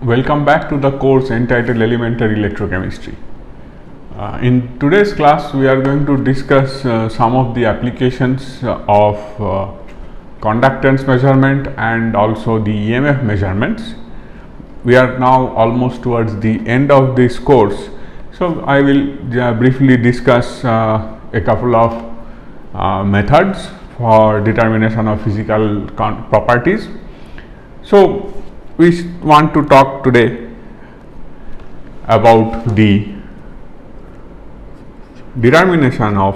Welcome back to the course entitled Elementary Electrochemistry. In today's class, we are going to discuss some of the applications of conductance measurement and also the EMF measurements. We are now almost towards the end of this course, so I will briefly discuss a couple of methods for determination of physical properties. So, we want to talk today about the determination of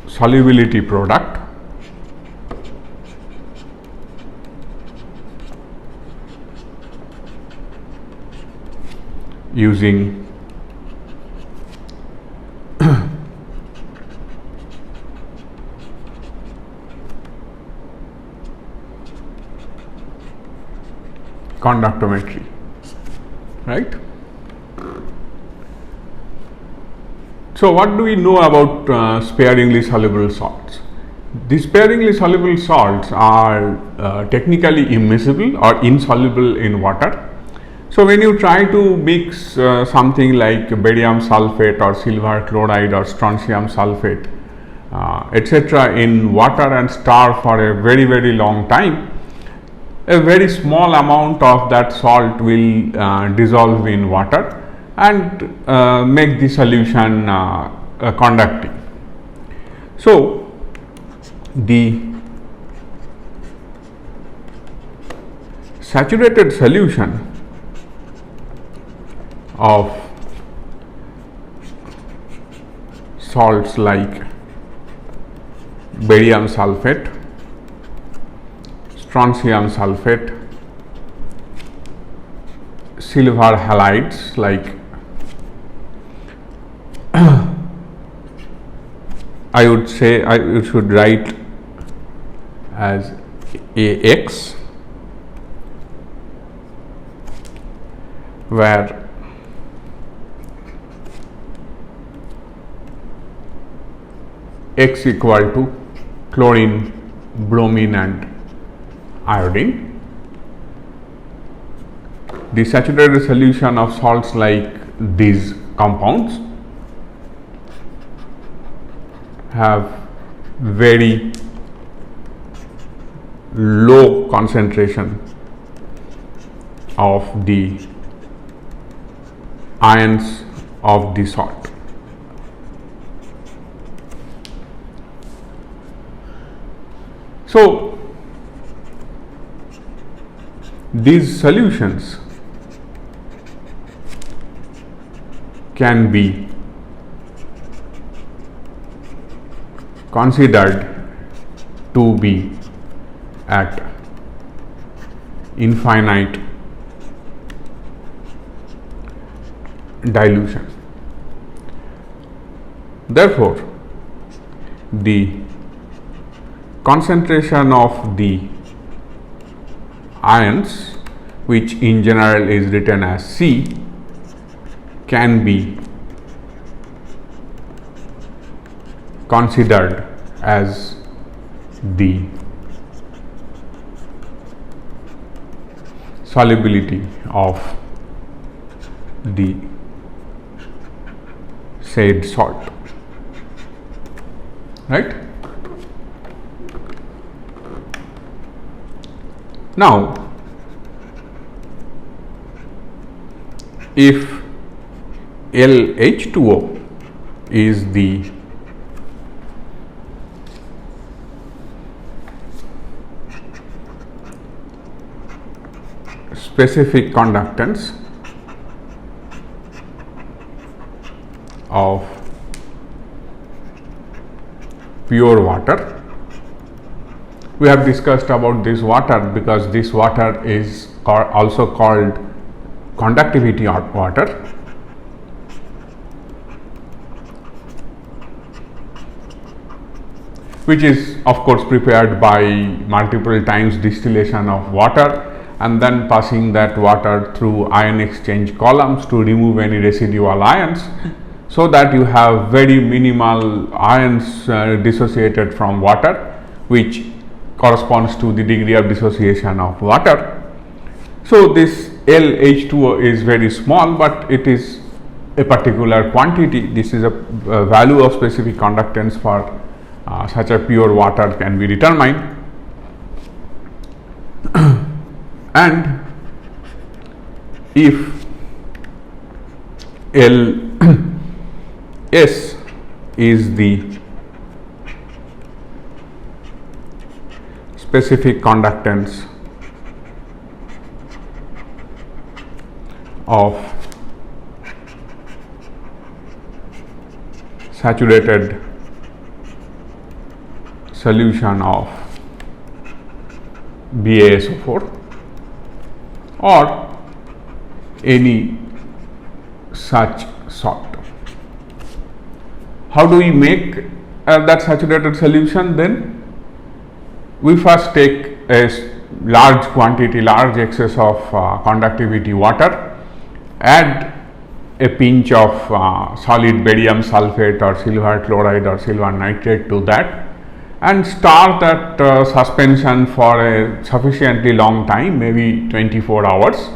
solubility product using conductometry, right? So, what do we know about sparingly soluble salts? The sparingly soluble salts are technically immiscible or insoluble in water. So, when you try to mix something like barium sulfate or silver chloride or strontium sulfate etc. in water and stir for a very long time, a very small amount of that salt will dissolve in water and make the solution conducting. So, the saturated solution of salts like barium sulfate, strontium sulfate, silver halides like I would say I should write as AX, where X equal to chlorine, bromine and iodine. The saturated solution of salts like these compounds have very low concentration of the ions of the salt. So, these solutions can be considered to be at infinite dilution. Therefore, the concentration of the ions, which in general is written as C, can be considered as the solubility of the said salt, right? Now, if LH2O is the specific conductance of pure water, we have discussed about this water because this water is also called conductivity water. which is of course prepared by multiple times distillation of water and then passing that water through ion exchange columns to remove any residual ions, so that you have very minimal ions dissociated from water, which corresponds to the degree of dissociation of water. So, this LH2O is very small, but it is a particular quantity. This is a value of specific conductance for such a pure water can be determined. And if Ls is the specific conductance of saturated solution of BaSO4 or any such salt. How do we make that saturated solution? Then we first take a large quantity, large excess of conductivity water, add a pinch of solid barium sulfate or silver chloride or silver nitrate to that, and stir that suspension for a sufficiently long time, maybe 24 hours.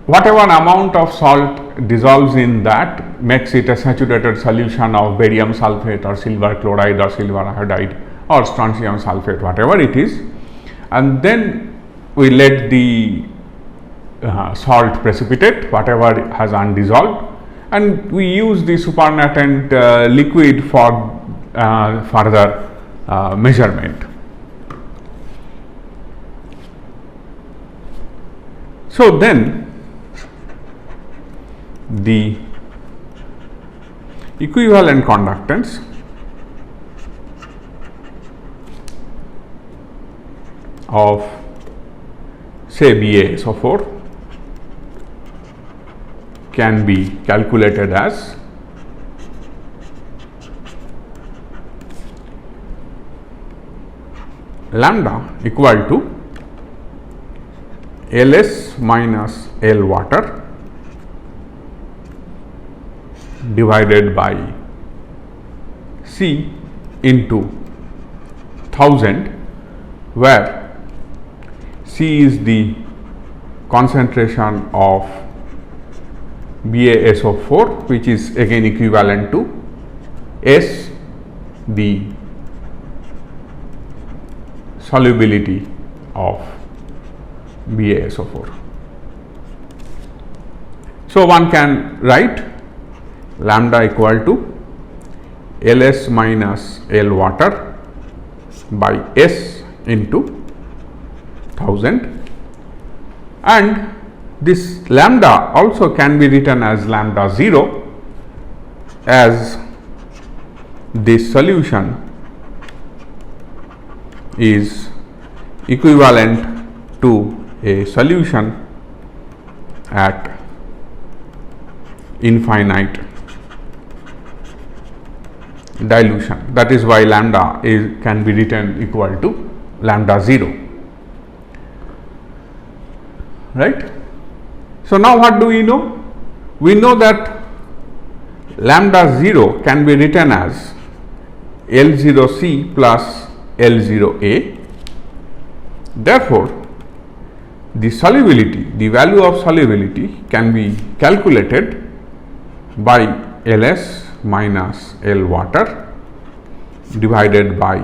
Whatever amount of salt dissolves in that makes it a saturated solution of barium sulfate or silver chloride or silver iodide or strontium sulfate, whatever it is, and then we let the salt precipitate, whatever has undissolved, and we use the supernatant liquid for further measurement. So, then the equivalent conductance of say BaSO4 can be calculated as lambda equal to Ls minus L water divided by C into 1000, where C is the concentration of BaSO4, which is again equivalent to S, the solubility of BaSO4. So, one can write lambda equal to Ls minus L water by S into 1000, and this lambda also can be written as lambda 0, as this solution is equivalent to a solution at infinite dilution. That is why lambda can be written equal to lambda 0, right. So, now what do we know? We know that lambda 0 can be written as L0C plus L0A. Therefore, the solubility, the value of solubility can be calculated by Ls minus L water divided by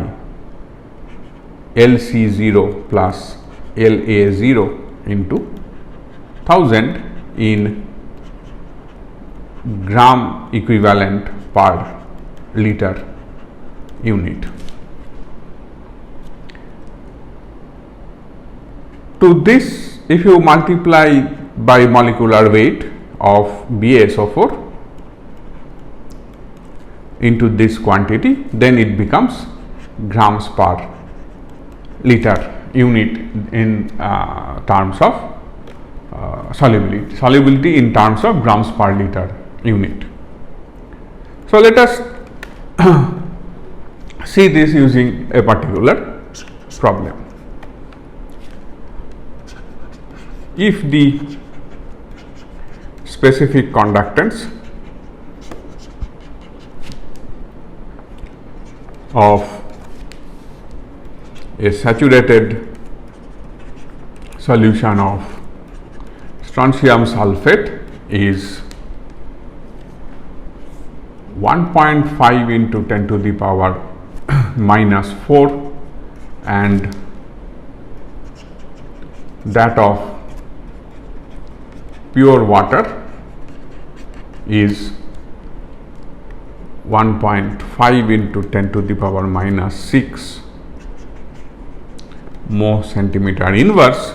LC0 plus LA0 into 1000 in gram equivalent per liter unit. To this, if you multiply by molecular weight of BaSO4 into this quantity, then it becomes grams per liter unit in terms of solubility in terms of grams per liter unit. So, let us see this using a particular problem. if the specific conductance of a saturated solution of strontium sulfate is 1.5 into 10 to the power minus 4 and that of pure water is 1.5 into 10 to the power minus 6 mole centimeter inverse,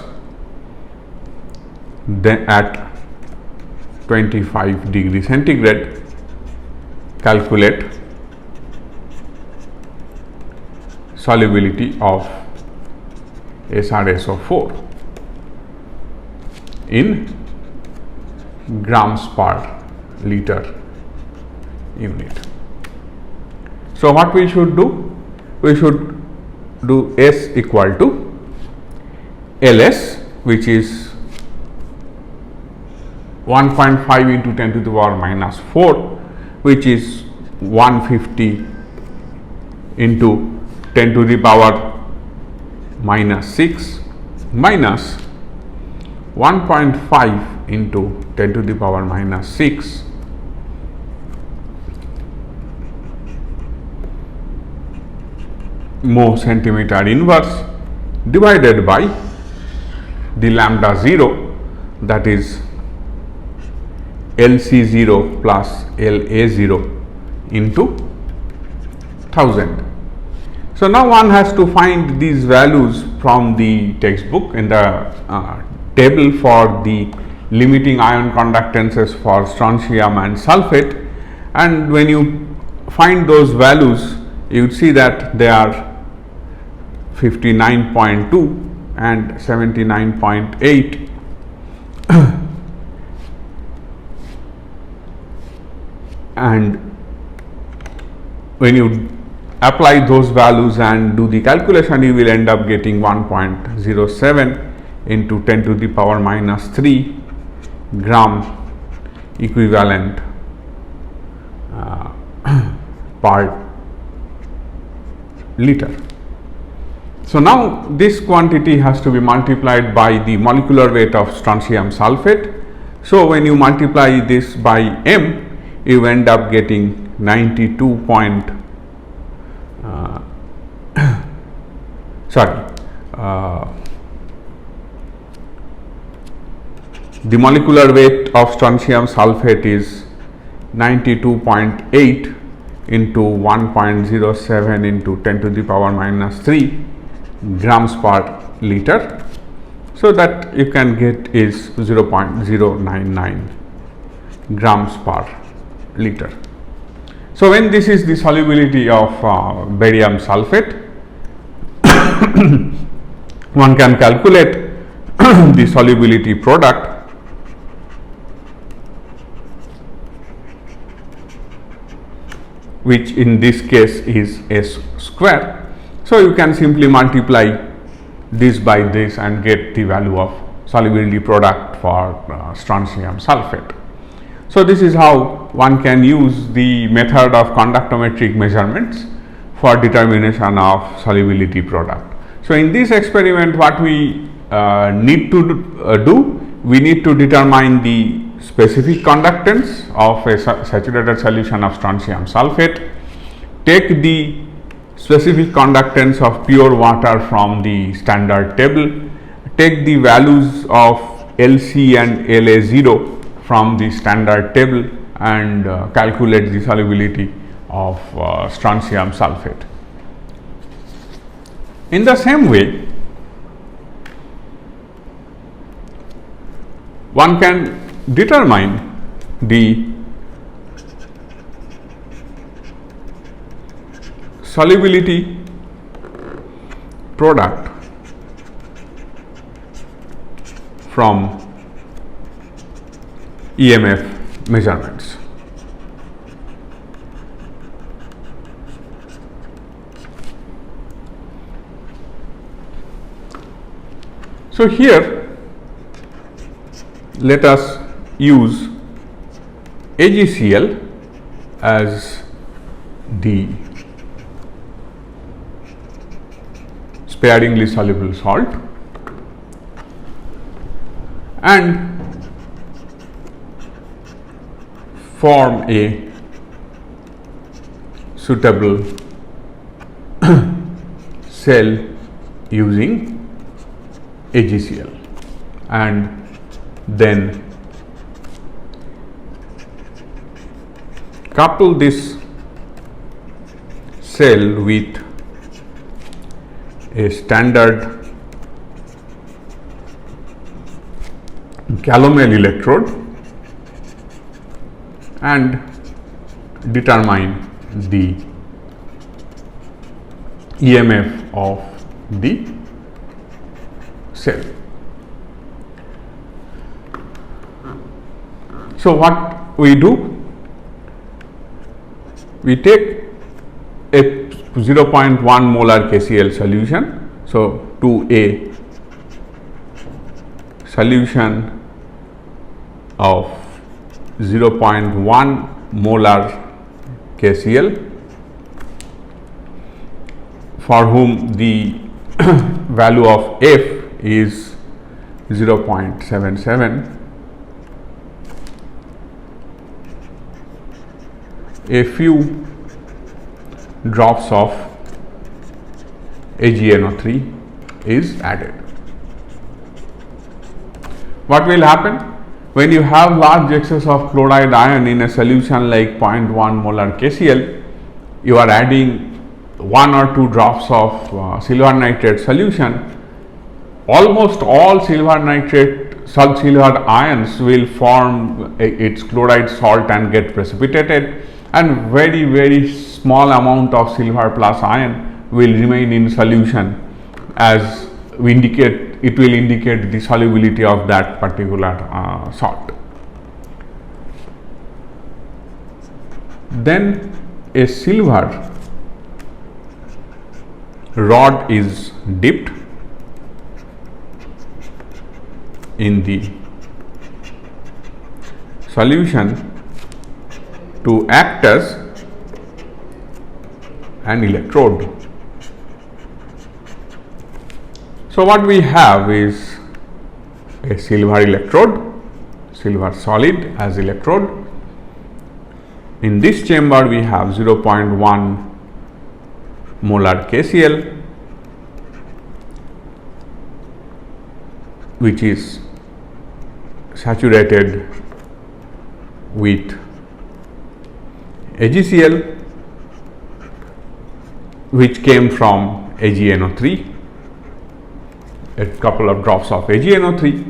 then at 25 degree centigrade calculate solubility of SrSO4 in grams per liter unit. So, what we should do? We should do S equal to LS, which is 1.5 into 10 to the power minus 4, which is 150 into 10 to the power minus 6 minus 1.5 into 10 to the power minus 6 mole centimeter inverse divided by the lambda 0, that is LC0 plus LA0 into 1000. So, now one has to find these values from the textbook in the table for the limiting ion conductances for strontium and sulfate, and when you find those values you would see that they are 59.2 and 79.8 and when you apply those values and do the calculation, you will end up getting 1.07 into 10 to the power minus 3 gram equivalent per liter. So, now this quantity has to be multiplied by the molecular weight of strontium sulfate. So, when you multiply this by m, you end up getting 92 point the molecular weight of strontium sulfate is 92.8 into 1.07 into 10 to the power minus 3 grams per liter. So, that you can get is 0.099 grams per liter. So, when this is the solubility of barium sulfate, one can calculate the solubility product, which in this case is S square. So, you can simply multiply this by this and get the value of solubility product for strontium sulfate. So, this is how one can use the method of conductometric measurements for determination of solubility product. So, in this experiment what we need to do, we need to determine the specific conductance of a saturated solution of strontium sulfate, take the specific conductance of pure water from the standard table, take the values of LC and LA0 from the standard table and calculate the solubility of strontium sulfate. In the same way, one can determine the solubility product from EMF measurements. So, here let us use AgCl as the sparingly soluble salt and form a suitable cell using AgCl, and then couple this cell with a standard calomel electrode and determine the EMF of the cell. So, what we do? We take a 0.1 molar KCl solution. So, to a solution of 0.1 molar KCl for whom the value of F is 0.77, a few drops of AgNO3 is added. What will happen? When you have large excess of chloride ion in a solution like 0.1 molar KCl, you are adding 1 or 2 drops of silver nitrate solution. Almost all silver nitrate silver ions will form its chloride salt and get precipitated, and very small amount of silver plus ion will remain in solution, as we indicate it will indicate the solubility of that particular salt. Then a silver rod is dipped in the solution to act as an electrode. So, what we have is a silver electrode, silver solid as electrode. In this chamber we have 0.1 molar KCl, which is saturated with AgCl, which came from AgNO3, a couple of drops of AgNO3,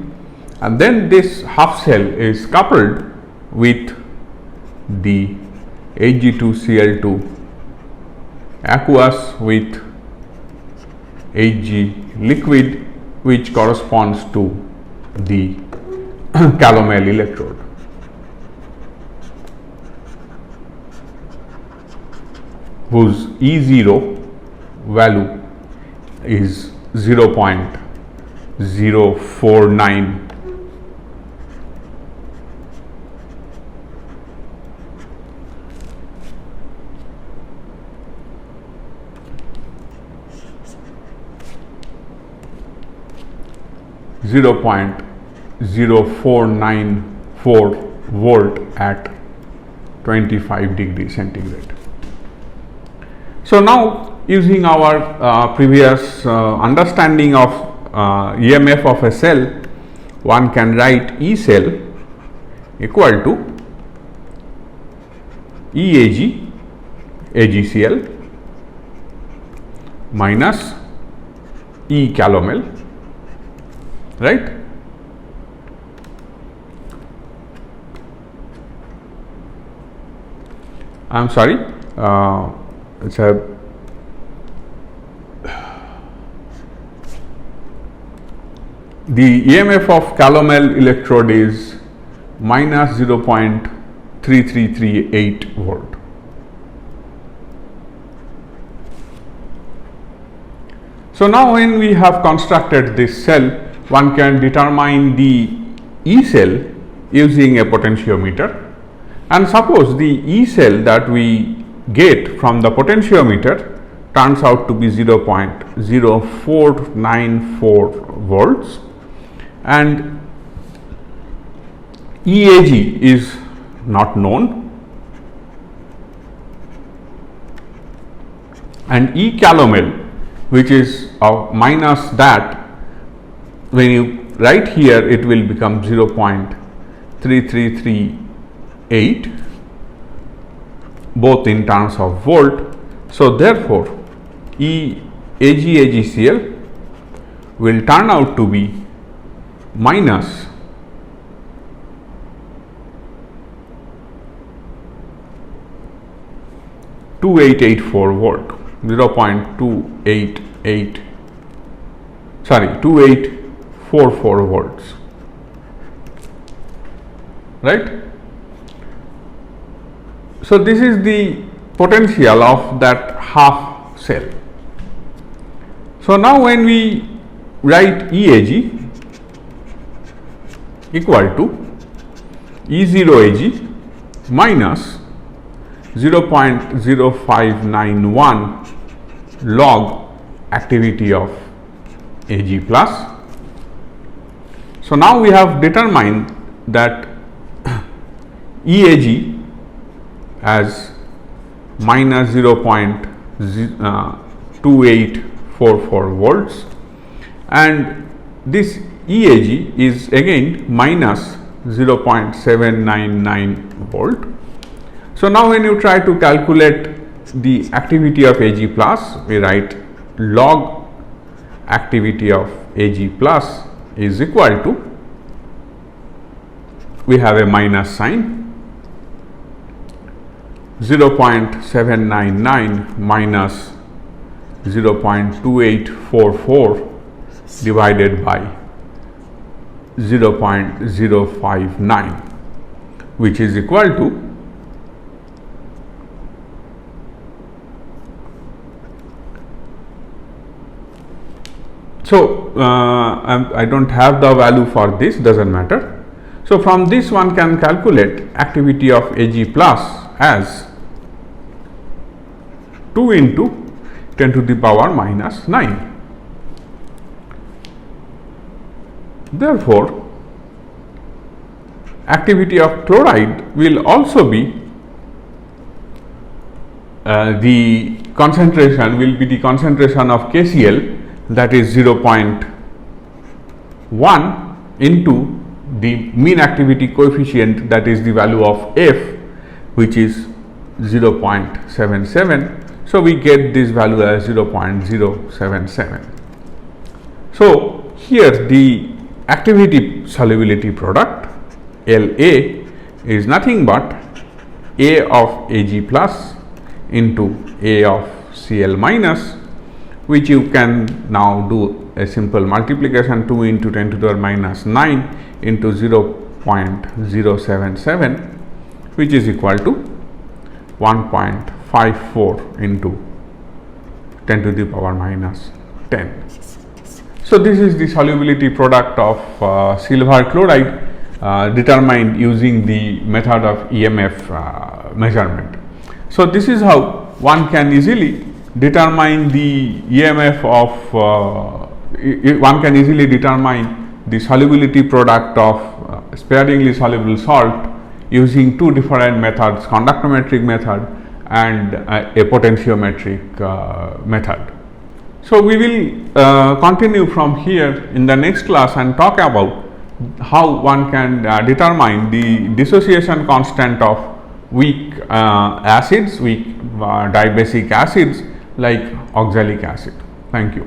and then this half cell is coupled with the Ag2Cl2 aqueous with Ag liquid, which corresponds to the calomel electrode. Whose E0 value is 0.049. volt at 25 degrees centigrade. So, now using our previous understanding of EMF of a cell, one can write E cell equal to EAG AgCl minus E calomel, right? I am sorry, it's a the EMF of calomel electrode is minus 0.3338 volt. So, now when we have constructed this cell, one can determine the E cell using a potentiometer, and suppose the E cell that we get from the potentiometer turns out to be 0.0494 volts, and EAG is not known, and E calomel, which is of minus that, when you write here it will become 0.3338, both in terms of volt. So therefore, AgCl will turn out to be minus 2884 volt, 2844 volts, right. So this is the potential of that half cell. So now when we write EAG equal to E0AG minus 0.0591 log activity of Ag plus. So now we have determined that EAG as minus 0.2844 volts, and this EAG is again minus 0.799 volt. So now when you try to calculate the activity of Ag plus, we write log activity of Ag plus is equal to, we have a minus sign, 0.799 minus 0.2844 divided by 0.059, which is equal to I don't have the value for this, doesn't matter. So from this one can calculate activity of Ag plus as 2 into 10 to the power minus 9. Therefore, activity of chloride will also be the concentration will be the concentration of KCl, that is 0.1 into the mean activity coefficient, that is the value of F, which is 0.77. So we get this value as 0.077. So here the activity solubility product La is nothing but A of Ag plus into A of Cl minus, which you can now do a simple multiplication, 2 into 10 to the power minus 9 into 0.077, which is equal to 1.54 into 10 to the power minus 10. So this is the solubility product of silver chloride determined using the method of EMF measurement. So this is how one can easily determine the EMF of one can easily determine the solubility product of sparingly soluble salt using two different methods, conductometric method and a potentiometric method. So we will continue from here in the next class and talk about how one can determine the dissociation constant of weak acids, weak dibasic acids like oxalic acid. Thank you.